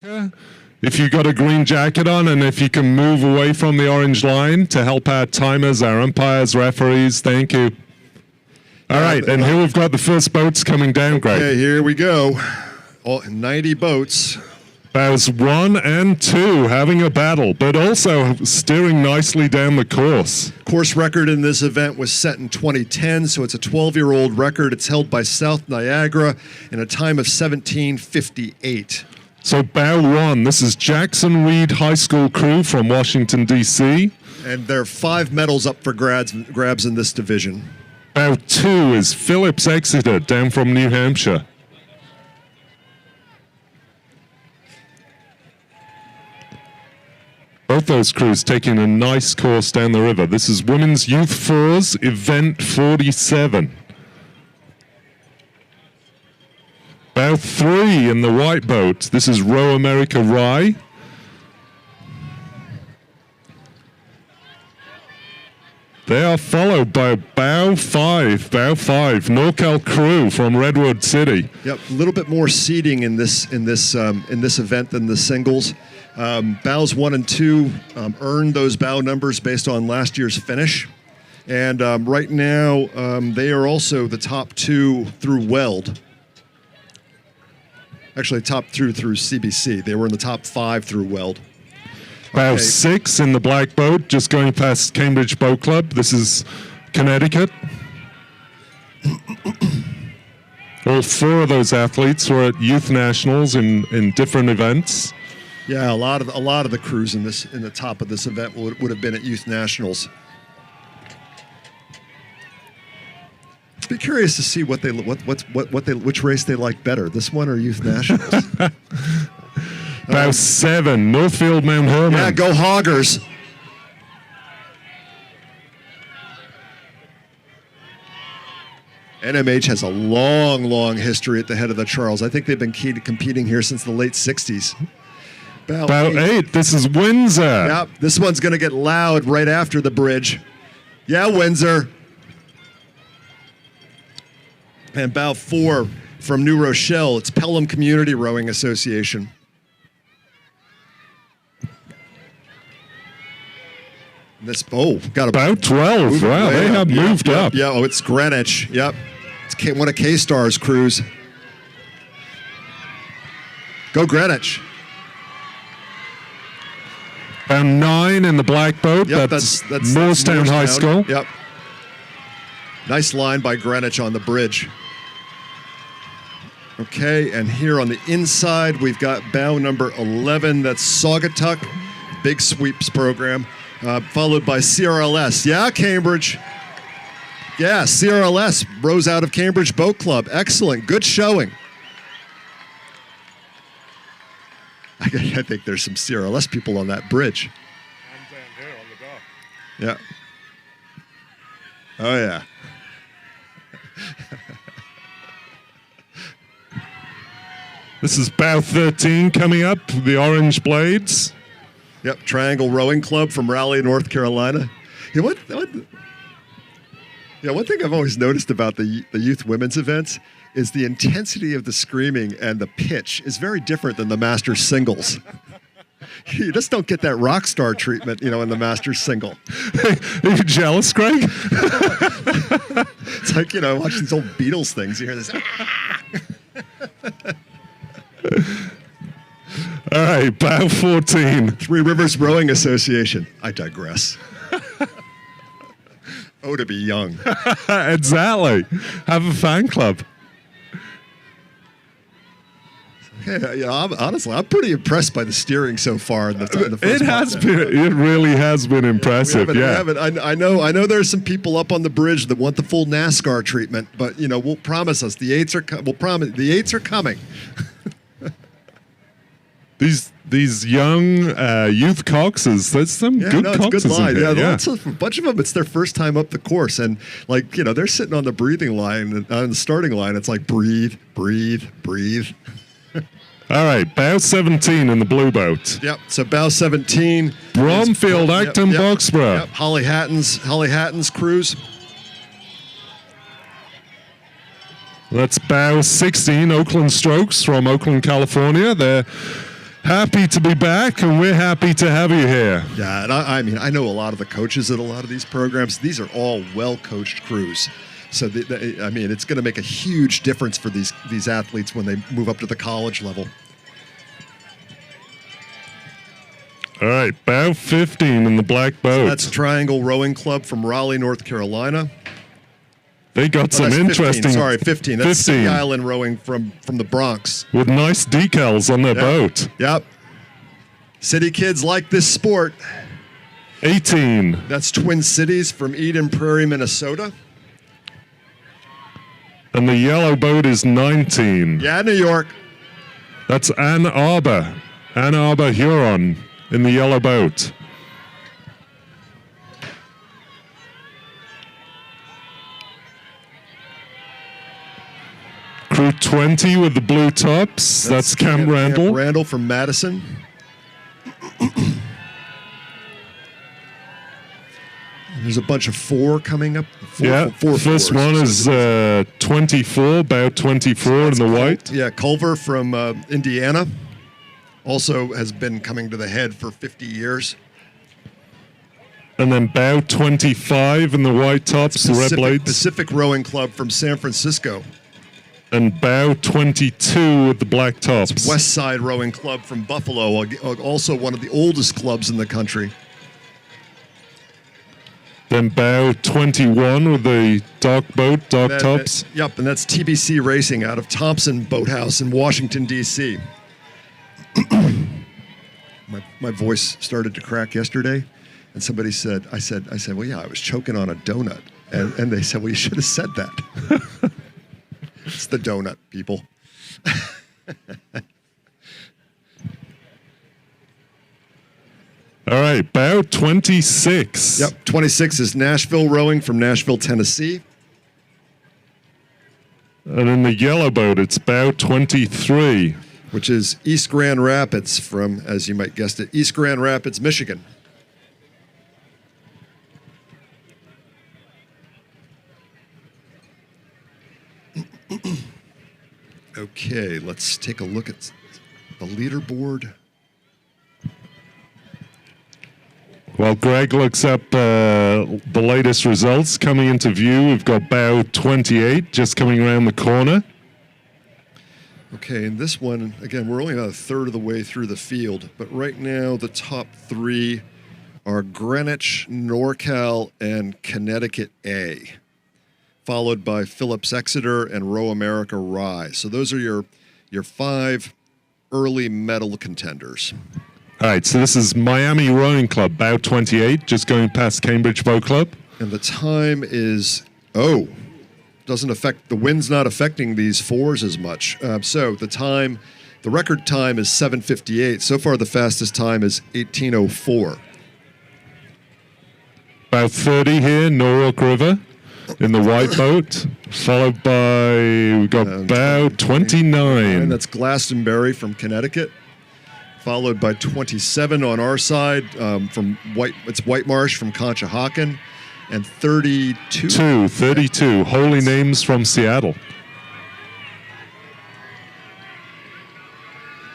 If you got a green jacket on and if you can move away from the orange line to help our timers, our umpires, referees, thank you. All right, and here we've got the first boats coming down, Greg. Okay, here we go. 90 boats. Bows 1 and 2 having a battle, but also steering nicely down the course. Course record in this event was set in 2010, so it's a 12-year-old record. It's held by South Niagara in a time of 17:58. So bow 1, this is Jackson Reed High School crew from Washington, D.C. And there are 5 medals up for grabs in this division. Bow 2 is Phillips Exeter down from New Hampshire. Both those crews taking a nice course down the river. This is Women's Youth Fours, Event 47. Bow 3 in the white boat. This is Row America Rye. They are followed by bow 5, NorCal crew from Redwood City. Yep, a little bit more seating in this event than the singles. Bows 1 and 2 earned those bow numbers based on last year's finish. And right now, they are also the top 2 through Weld. Actually, top 2 through CBC. They were in the top 5 through Weld. Bow 6 in the black boat, just going past Cambridge Boat Club. This is Connecticut. All 4 of those athletes were at youth nationals in different events. Yeah, a lot of the crews in the top of this event would have been at youth nationals. Be curious to see which race they like better, this one or youth nationals. Bow 7, Northfield Mount Hermon. Yeah, go Hoggers. NMH has a long history at the head of the Charles. I think they've been competing here since the late 60s. Bow 8, this is Windsor. Yep, this one's going to get loud right after the bridge. Yeah, Windsor. And bow 4 from New Rochelle, it's Pelham Community Rowing Association. Got a bow 12. Wow, they have moved up. Yeah, it's Greenwich. Yep, it's one of K-Star's crews. Go Greenwich. Bow 9 in the black boat. Yep, that's Moorestown High School. Yep. Nice line by Greenwich on the bridge. Okay, and here on the inside, we've got bow number 11. That's Saugatuck, big sweeps program, followed by CRLS. Yeah, Cambridge. Yeah, CRLS rows out of Cambridge Boat Club. Excellent, good showing. I think there's some CRLS people on that bridge. I'm down here on the dock. Yeah. Oh, yeah. This is bow 13 coming up, the Orange Blades. Yep, Triangle Rowing Club from Raleigh, North Carolina. You know, one thing I've always noticed about the youth women's events is the intensity of the screaming and the pitch is very different than the Masters singles. You just don't get that rock star treatment, in the Masters single. Are you jealous, Greg? It's like, watching these old Beatles things. You hear this. All right, bow 14. Three Rivers Rowing Association. I digress. Oh, to be young. Exactly. Have a fan club. Yeah, honestly, I'm pretty impressed by the steering so far in the first It has been. It really has been impressive. I know there's some people up on the bridge that want the full NASCAR treatment, but we'll promise us the eights are coming. These young youth coxers, there's some good coxers. It's a good line. In here. A bunch of them, it's their first time up the course, and they're sitting on the breathing line, on the starting line. It's like breathe, breathe, breathe. All right, bow 17 in the blue boat. Yep. So bow 17. Bromfield, Acton, Boxborough. Yep. Holly Hatton's cruise. That's bow 16, Oakland Strokes from Oakland, California. They're Happy to be back, and we're happy to have you here. Yeah, and I mean, I know a lot of the coaches at a lot of these programs. These are all well-coached crews. So, I mean, it's going to make a huge difference for these athletes when they move up to the college level. All right, bow 15 in the black boat. So that's Triangle Rowing Club from Raleigh, North Carolina. They got some interesting. 15. Sorry, 15. That's City Island Rowing from the Bronx. With nice decals on their boat. Yep. City kids like this sport. 18. That's Twin Cities from Eden Prairie, Minnesota. And the yellow boat is 19. Yeah, New York. That's Ann Arbor, Huron, in the yellow boat. Crew 20 with the blue tops. That's Camp Randall. Camp Randall from Madison. There's a bunch of 4 coming up. Four first one is 24, about 24 in the white. Yeah, Culver from Indiana. Also has been coming to the head for 50 years. And then bow 25 in the white tops, the red blades. Pacific Rowing Club from San Francisco. And bow 22 with the black tops. It's West Side Rowing Club from Buffalo, also one of the oldest clubs in the country. Then bow 21 with the dark tops. Yep, and that's TBC Racing out of Thompson Boathouse in Washington, D.C. my voice started to crack yesterday, and somebody said, I said, well, yeah, I was choking on a donut. And they said, well, you should have said that. It's the donut, people. All right, bow 26. Yep, 26 is Nashville Rowing from Nashville, Tennessee. And in the yellow boat, it's bow 23. Which is East Grand Rapids from, as you might guess it, East Grand Rapids, Michigan. Okay, let's take a look at the leaderboard. While Greg looks up the latest results coming into view, we've got bow 28 just coming around the corner. Okay, and this one, again, we're only about a third of the way through the field, but right now the top 3 are Greenwich, NorCal, and Connecticut A, followed by Phillips Exeter and Row America Rye. So those are your 5 early medal contenders. All right, so this is Miami Rowing Club, bow 28, just going past Cambridge Boat Club. And the time is, doesn't affect, the wind's not affecting these 4s as much. So the record time is 7:58. So far, the fastest time is 18:04. About 30 here, Norwalk River in the white boat, followed by, we've got bow 29. And that's Glastonbury from Connecticut, followed by 27 on our side it's White Marsh from Conshohocken, and 32. Holy Names from Seattle.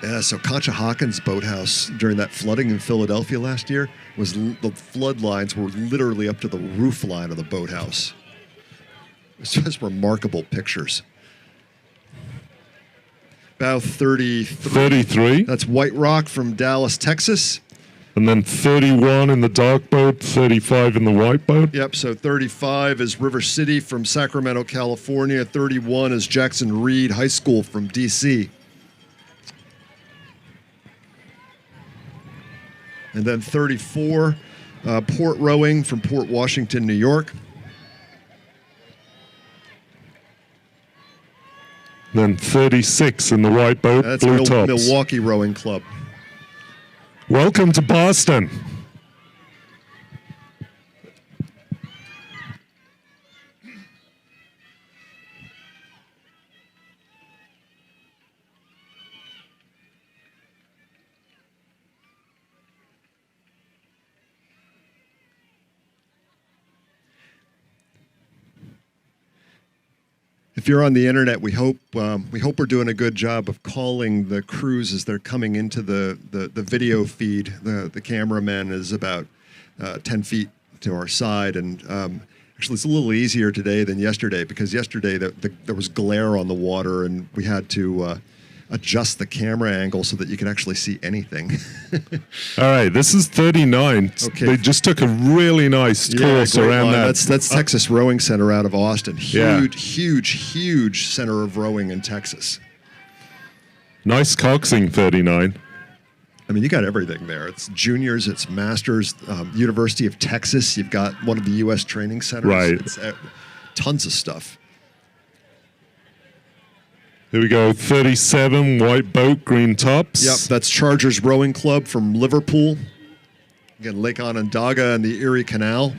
Yeah, so Conshohocken's boathouse during that flooding in Philadelphia last year the flood lines were literally up to the roof line of the boathouse. It's just remarkable pictures. Bow 33. That's White Rock from Dallas, Texas. And then 31 in the dark boat, 35 in the white boat. Yep, so 35 is River City from Sacramento, California. 31 is Jackson Reed High School from D.C. And then 34, Port Rowing from Port Washington, New York. Then 36 in the white boat, That's blue tops. Milwaukee Rowing Club. Welcome to Boston. if you're on the internet, we hope we're doing a good job of calling the crews as they're coming into the video feed. The cameraman is about 10 feet to our side, and actually it's a little easier today than yesterday, because yesterday there was glare on the water, and we had to adjust the camera angle so that you can actually see anything. All right, this is 39. Okay. They just took a really nice course great around line. that. That's Texas Rowing Center out of Austin. Yeah. Huge center of rowing in Texas. Nice coxing, 39. I mean, you got everything there. It's juniors, it's masters, University of Texas. You've got one of the U.S. training centers. Right. It's tons of stuff. Here we go, 37, white boat, green tops. Yep, that's Chargers Rowing Club from Liverpool. Again, Lake Onondaga and the Erie Canal.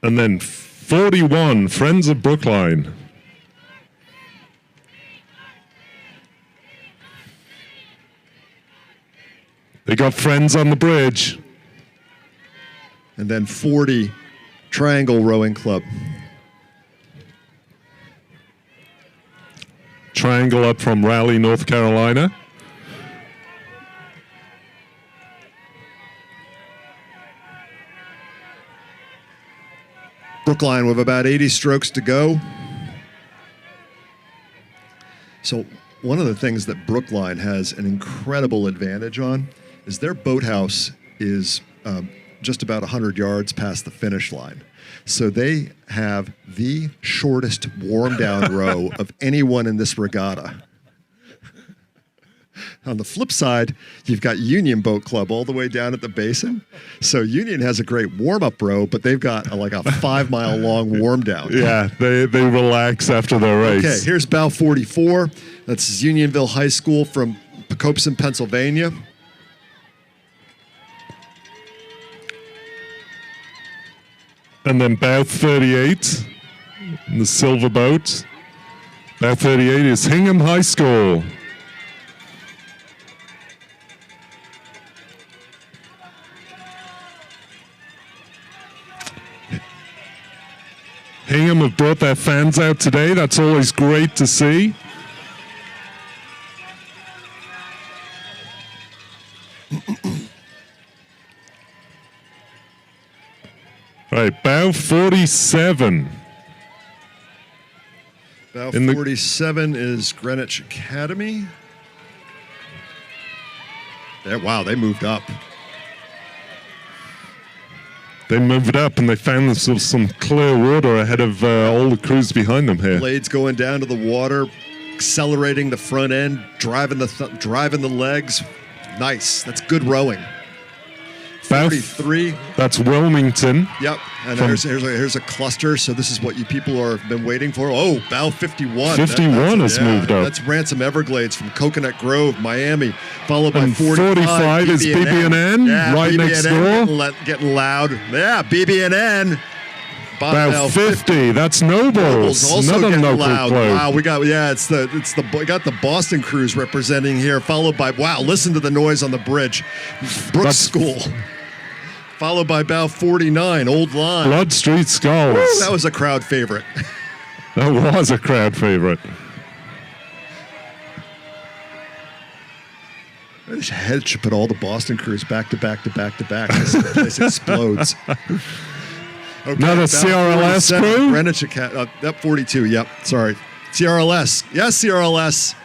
And then 41, Friends of Brookline. They got friends on the bridge. And then 40, Triangle Rowing Club. Triangle up from Raleigh, North Carolina. Brookline with about 80 strokes to go. So one of the things that Brookline has an incredible advantage on is their boathouse is just about 100 yards past the finish line. So they have the shortest warm down row of anyone in this regatta. On the flip side, you've got Union Boat Club all the way down at the basin. So Union has a great warm-up row, but they've got like a 5-mile long warm down. Yeah, they relax after their race. Okay, here's bow 44. That's Unionville High School from Pocopson, Pennsylvania. And then bow 38, the silver boat. Bow 38 is Hingham High School. Hingham have brought their fans out today. That's always great to see. All right, bow 47. Bow 47 is Greenwich Academy. Wow, they moved up. They moved up and they found themselves some clear water ahead of all the crews behind them here. Blades going down to the water, accelerating the front end, driving the legs. Nice. That's good rowing. 43. That's Wilmington. Yep. And here's a cluster. So this is what you people have been waiting for. Oh, bow 51. 51 has moved up. That's Ransom Everglades from Coconut Grove, Miami, followed by And 45 is BB&N, yeah, right BB&N next door. Getting loud. Yeah, BB&N. Bow 50. That's Nobles. Also Another getting local loud. club. Wow, we got we got the Boston crews representing here, followed by listen to the noise on the bridge. Brooks School. Followed by bow 49, Old Line. Blood Street Skulls. Woo, that was a crowd favorite. That was a crowd favorite. This head should put all the Boston crews back to back to back to back. This place explodes. Okay, Another CRLS crew? Greenwich Academy. Yep, 42. Yep, sorry. CRLS. Yes, CRLS.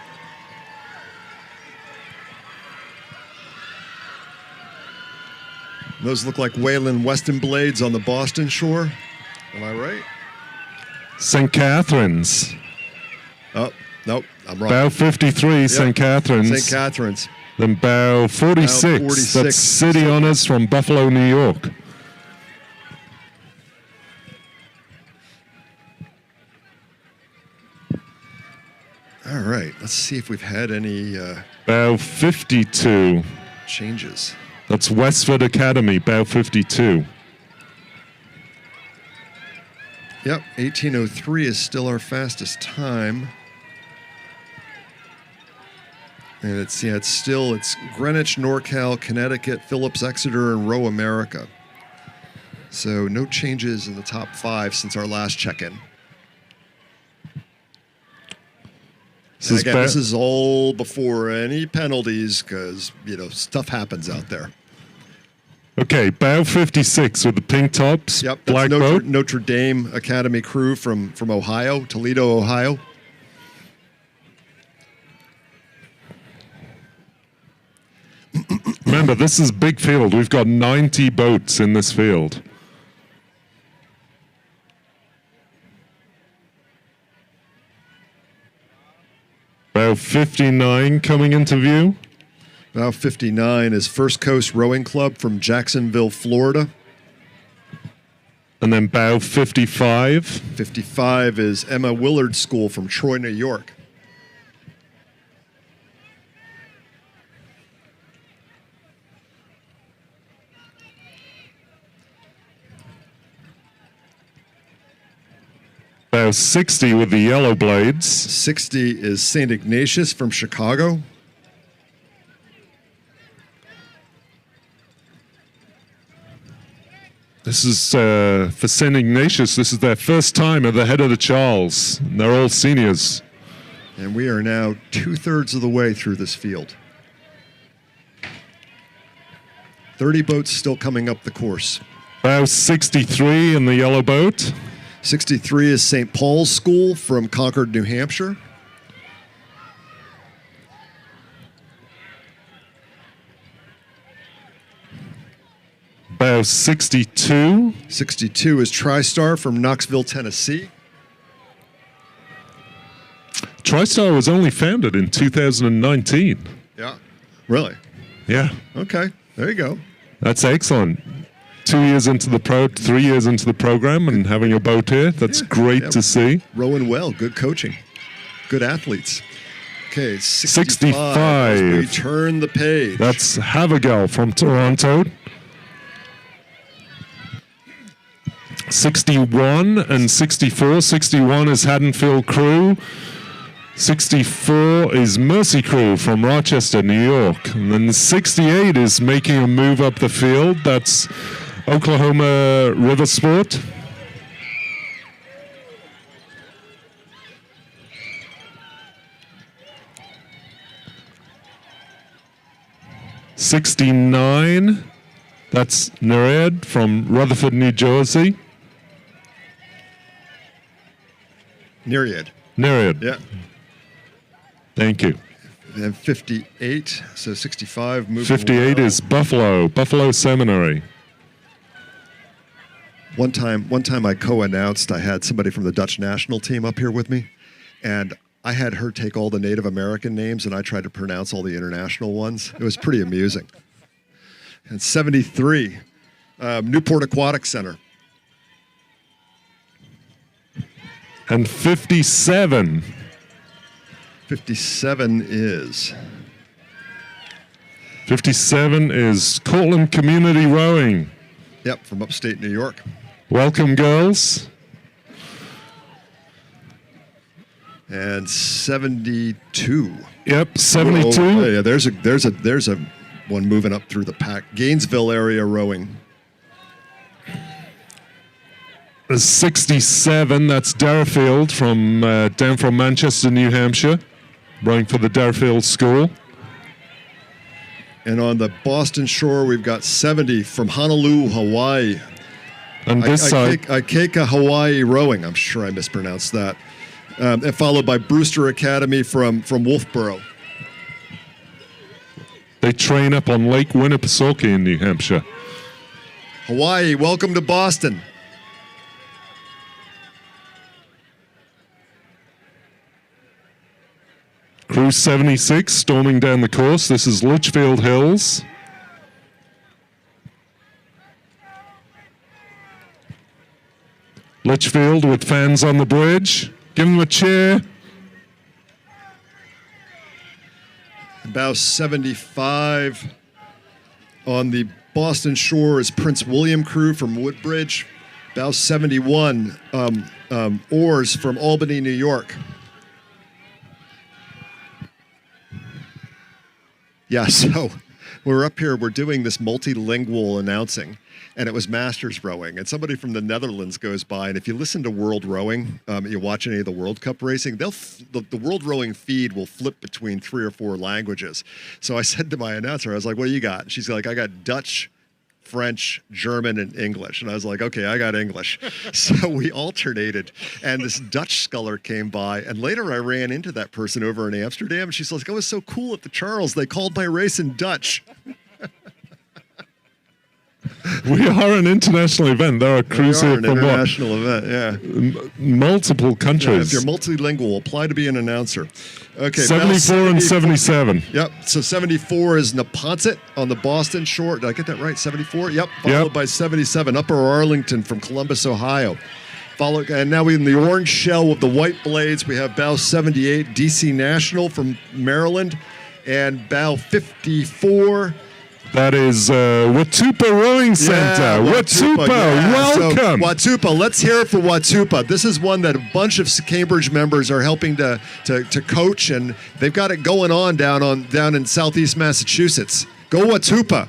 Those look like Wayland Weston blades on the Boston shore. Am I right? St. Catharines. Oh, nope, I'm wrong. Bow 53, Yep. St. Catharines. St. Catharines. Then bow 46. Bow 46. That's City Honors from Buffalo, New York. All right, let's see if we've had any Bow 52. changes. That's Westford Academy, bow 52. Yep, 1803 is still our fastest time. And it's Greenwich, NorCal, Connecticut, Phillips, Exeter, and Row America. So no changes in the top 5 since our last check-in. And again, this is all before any penalties because, stuff happens out there. Okay, bow 56 with the pink tops. Yep, black that's boat. Notre Dame Academy crew from Ohio, Toledo, Ohio. Remember, this is big field. We've got 90 boats in this field. Bow 59 coming into view. Bow 59 is First Coast Rowing Club from Jacksonville, Florida. And then bow 55. 55 is Emma Willard School from Troy, New York. Bow 60 with the yellow blades. 60 is St. Ignatius from Chicago. This is for St. Ignatius. This is their first time at the head of the Charles. They're all seniors. And we are now 2/3 of the way through this field. 30 boats still coming up the course. Bow 63 in the yellow boat. 63 is St. Paul's School from Concord, New Hampshire. Bow 62. 62 is TriStar from Knoxville, Tennessee. TriStar was only founded in 2019. Yeah. Really? Yeah. Okay. There you go. That's excellent. 2 years into the 3 years into the program and having a boat here. That's great to see. Rowing well. Good coaching. Good athletes. Okay, 65. As we turn the page. That's Havergal from Toronto. 61 and 64. 61 is Haddonfield Crew. 64 is Mercy Crew from Rochester, New York. And then 68 is making a move up the field. That's Oklahoma River Sport. '69, that's Nereid from Rutherford, New Jersey. Nereid. Nereid. Yeah. Thank you. And 58, so 65 moving 58 well. is Buffalo Seminary. One time I co-announced, I had somebody from the Dutch national team up here with me, and I had her take all the Native American names, and I tried to pronounce all the international ones. It was pretty amusing. And 73, Newport Aquatic Center. And 57. 57 is... 57 is Cortland Community Rowing. Yep, from upstate New York. Welcome, girls. And 72. Yep, 72. Oh, yeah, there's a one moving up through the pack. Gainesville area rowing. 67, that's Darafield from down from Manchester, New Hampshire, rowing for the Darafield School. And on the Boston shore, we've got 70 from Honolulu, Hawaii. And this side, Aikeka Hawaii Rowing. I'm sure I mispronounced that. And followed by Brewster Academy from Wolfboro. they train up on Lake Winnipesaukee in New Hampshire. Hawaii, welcome to Boston. Crew 76 storming down the course. This is Litchfield Hills. Litchfield with fans on the bridge. Give them a cheer. Bow 75 on the Boston shore is Prince William Crew from Woodbridge. Bow 71, oars from Albany, New York. Yeah, so we're up here, we're doing this multilingual announcing, and it was masters rowing. And somebody from the Netherlands goes by, and if you listen to World Rowing, you watch any of the World Cup racing, the World Rowing feed will flip between 3 or 4 languages. So I said to my announcer, I was like, what do you got? She's like, I got Dutch, French, German, and English. And I was like, okay, I got English. So we alternated. And this Dutch sculler came by. And later I ran into that person over in Amsterdam. And she's like, it was so cool at the Charles. They called my race in Dutch. We are an international event. There are crews here an from international event, yeah. Multiple Yeah, countries. if you're multilingual, apply to be an announcer. Okay, 74 and 77. Yep. So 74 is Neponset on the Boston shore. Did I get that right? 74. Yep. Followed by 77, Upper Arlington from Columbus, Ohio. And now in the orange shell with the white blades, we have bow 78, DC National from Maryland, and bow 54. That is Watupa Rowing Center. Yeah, Watupa, welcome. So, Watupa, let's hear it for Watupa. This is one that a bunch of Cambridge members are helping to coach, and they've got it going on down in Southeast Massachusetts. Go Watupa.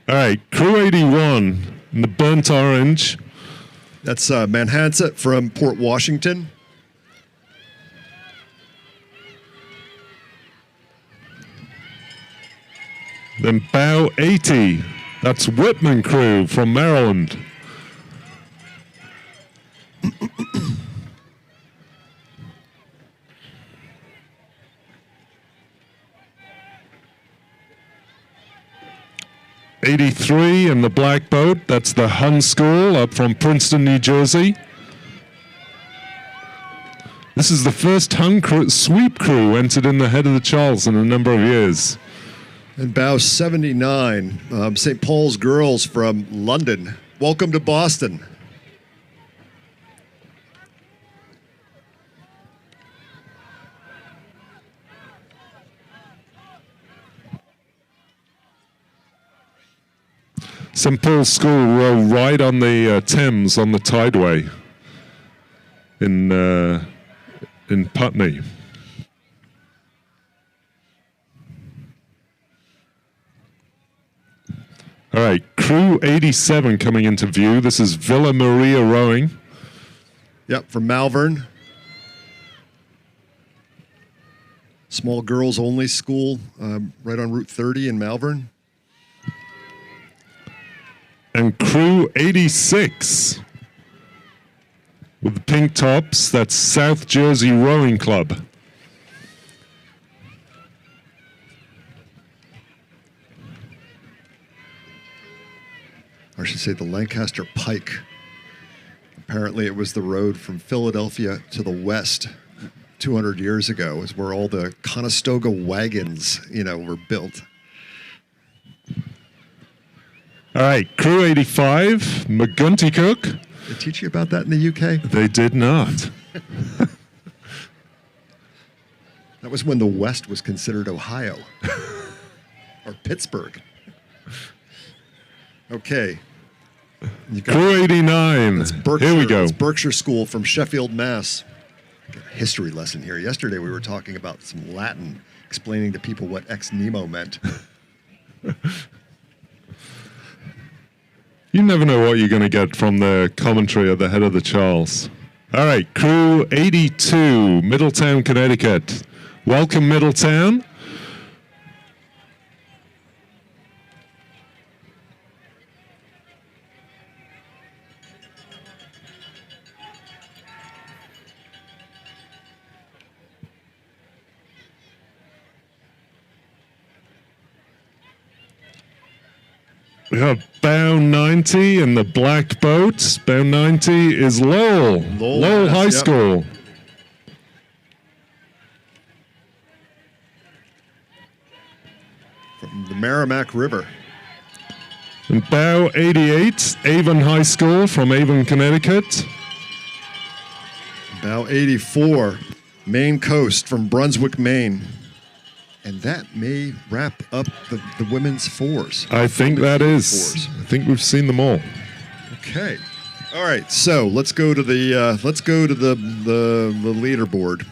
All right, Crew 81 in the burnt orange. That's Manhasset from Port Washington. Then bow 80. That's Whitman Crew from Maryland. '83 in the black boat. That's the Hun School up from Princeton, New Jersey. This is the first Hun sweep crew entered in the head of the Charles in a number of years. And bow 79, St. Paul's Girls from London. Welcome to Boston. St. Paul's School row right on the Thames on the Tideway in Putney. All right, Crew 87 coming into view. This is Villa Maria Rowing. Yep, from Malvern. Small girls only school right on Route 30 in Malvern. And Crew 86 with the pink tops, that's South Jersey Rowing Club. Or I should say the Lancaster Pike. Apparently it was the road from Philadelphia to the west 200 years ago, is where all the Conestoga wagons, were built. All right, Crew 85, McGuntycook. They teach you about that in the UK? They did not. That was when the West was considered Ohio. Or Pittsburgh. Okay. Crew 89. Here we go. It's Berkshire School from Sheffield, Mass. Got a history lesson here. Yesterday we were talking about some Latin, explaining to people what ex nihilo meant. You never know what you're going to get from the commentary at the head of the Charles. All right, Crew 82, Middletown, Connecticut. Welcome, Middletown. We have bow 90 in the black boat. Bow 90 is Lowell. Lowell High School. From the Merrimack River. And bow 88, Avon High School from Avon, Connecticut. Bow 84, Maine Coast from Brunswick, Maine. And that may wrap up the women's fours. I think that is. Fours. I think we've seen them all. Okay. All right. So let's go to the leaderboard.